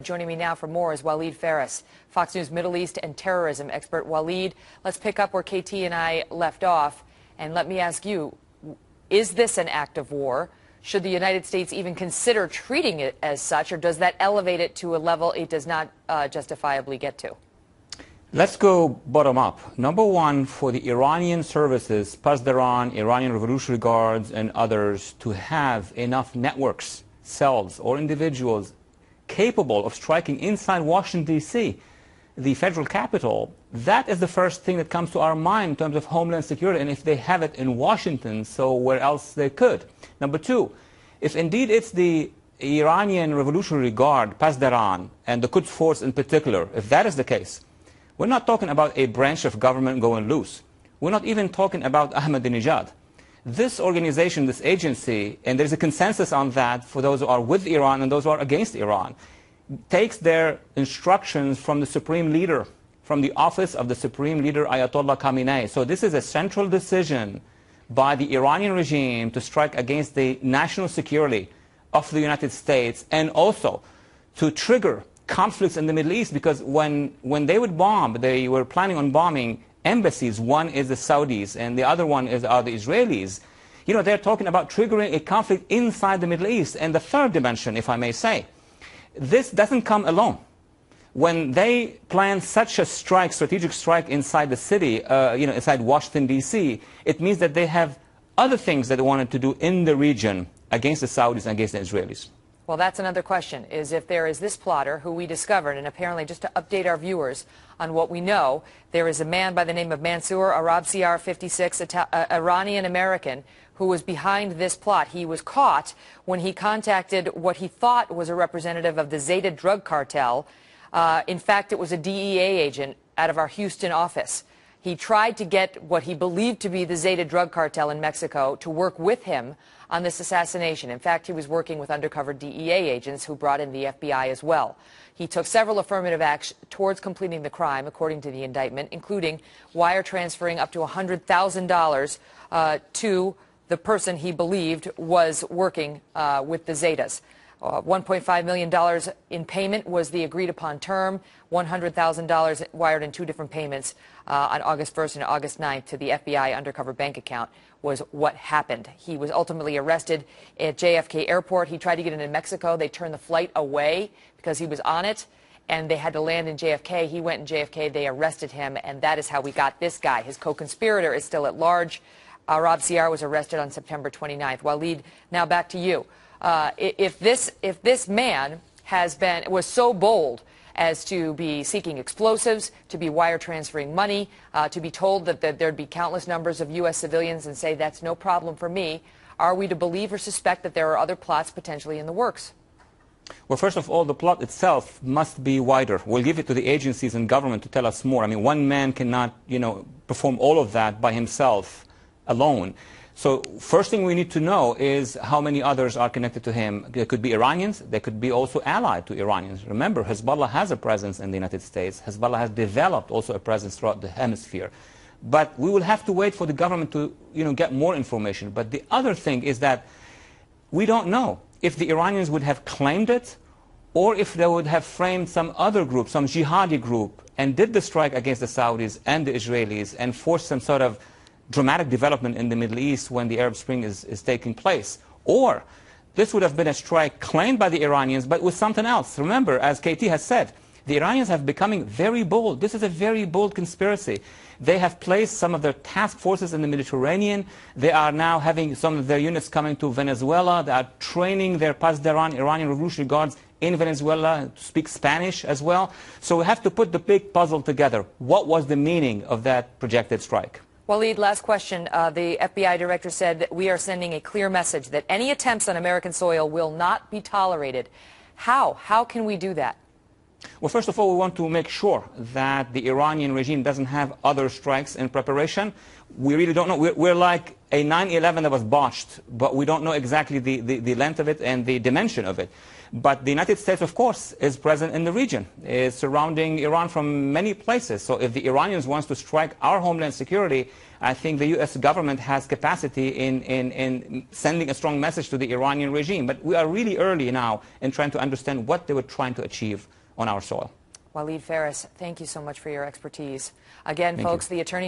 Joining me now for more is Phares, Fox News Middle East and terrorism expert. Waleed, let's pick up where KT and I left off, and let me ask you, is this an act of war? Should the United States even consider treating it as such, or does that elevate it to a level it does not justifiably get to? Let's go bottom up. Number one, for the Iranian services, Phares, Iranian Revolutionary Guards, and others to have enough networks, cells, or individuals capable of striking inside Washington, D.C., the federal capital, that is the first thing that comes to our mind in terms of homeland security. And if they have it in Washington, so where else they could? Number two, if indeed it's the Iranian Revolutionary Guard, Phares, and the Quds Force in particular, if that is the case, we're not talking about a branch of government going loose. We're not even talking about Ahmadinejad. This organization, this agency, and there's a consensus on that for those who are with Iran and those who are against Iran, takes their instructions from the supreme leader, from the office of the supreme leader Ayatollah Khamenei. So this is a central decision by the Iranian regime to strike against the national security of the United States, and also to trigger conflicts in the Middle East, because when they would bomb, they were planning on bombing embassies. One is the Saudis and the other one are the Israelis. You know, they're talking about triggering a conflict inside the Middle East. And the third dimension, if I may say, this doesn't come alone. When they plan such a strike, strategic strike inside the city, inside Washington, D.C., it means that they have other things that they wanted to do in the region against the Saudis and against the Israelis. Well, that's another question, is if there is this plotter who we discovered, and apparently just to update our viewers on what we know, there is a man by the name of Mansour Arabsiyar, 56, Iranian-American, who was behind this plot. He was caught when he contacted what he thought was a representative of the Zeta drug cartel. In fact, it was a DEA agent out of our Houston office. He tried to get what he believed to be the Zeta drug cartel in Mexico to work with him on this assassination. In fact, he was working with undercover DEA agents who brought in the FBI as well. He took several affirmative acts towards completing the crime, according to the indictment, including wire transferring up to $100,000 to the person he believed was working with the Zetas. $1.5 million in payment was the agreed upon term. $100,000 wired in two different payments on August 1st and August 9th to the FBI undercover bank account was what happened. He was ultimately arrested at JFK Airport. He tried to get into Mexico. They turned the flight away because he was on it, and they had to land in JFK. He went in JFK. They arrested him, and that is how we got this guy. His co-conspirator is still at large. Arabsiyar was arrested on September 29th. Waleed, now back to you. If this man was so bold as to be seeking explosives, to be wire transferring money, to be told that there'd be countless numbers of U.S. civilians and say that's no problem for me, are we to believe or suspect that there are other plots potentially in the works? Well, first of all, the plot itself must be wider. We'll give it to the agencies and government to tell us more. I mean, one man cannot, perform all of that by himself alone. So first thing we need to know is how many others are connected to him. There could be Iranians. They could be also allied to Iranians. Remember, Hezbollah has a presence in the United States. Hezbollah has developed also a presence throughout the hemisphere. But we will have to wait for the government to get more information. But the other thing is that we don't know if the Iranians would have claimed it or if they would have framed some other group, some jihadi group, and did the strike against the Saudis and the Israelis and forced some sort of dramatic development in the Middle East when the Arab Spring is taking place. Or this would have been a strike claimed by the Iranians, but with something else. Remember, as KT has said, the Iranians have becoming very bold. This is a very bold conspiracy. They have placed some of their task forces in the Mediterranean. They are now having some of their units coming to Venezuela. They are training their Phares, Iranian Revolutionary Guards in Venezuela to speak Spanish as well. So we have to put the big puzzle together. What was the meaning of that projected strike? Waleed, last question. The FBI director said that we are sending a clear message that any attempts on American soil will not be tolerated. How? How can we do that? Well, first of all, we want to make sure that the Iranian regime doesn't have other strikes in preparation. We really don't know. We're like a 9/11 that was botched, but we don't know exactly the length of it and the dimension of it. But the United States, of course, is present in the region, is surrounding Iran from many places. So if the Iranians want to strike our homeland security, I think the U.S. government has capacity in sending a strong message to the Iranian regime. But we are really early now in trying to understand what they were trying to achieve on our soil. Waleed Phares, thank you so much for your expertise. Again, folks, the Attorney General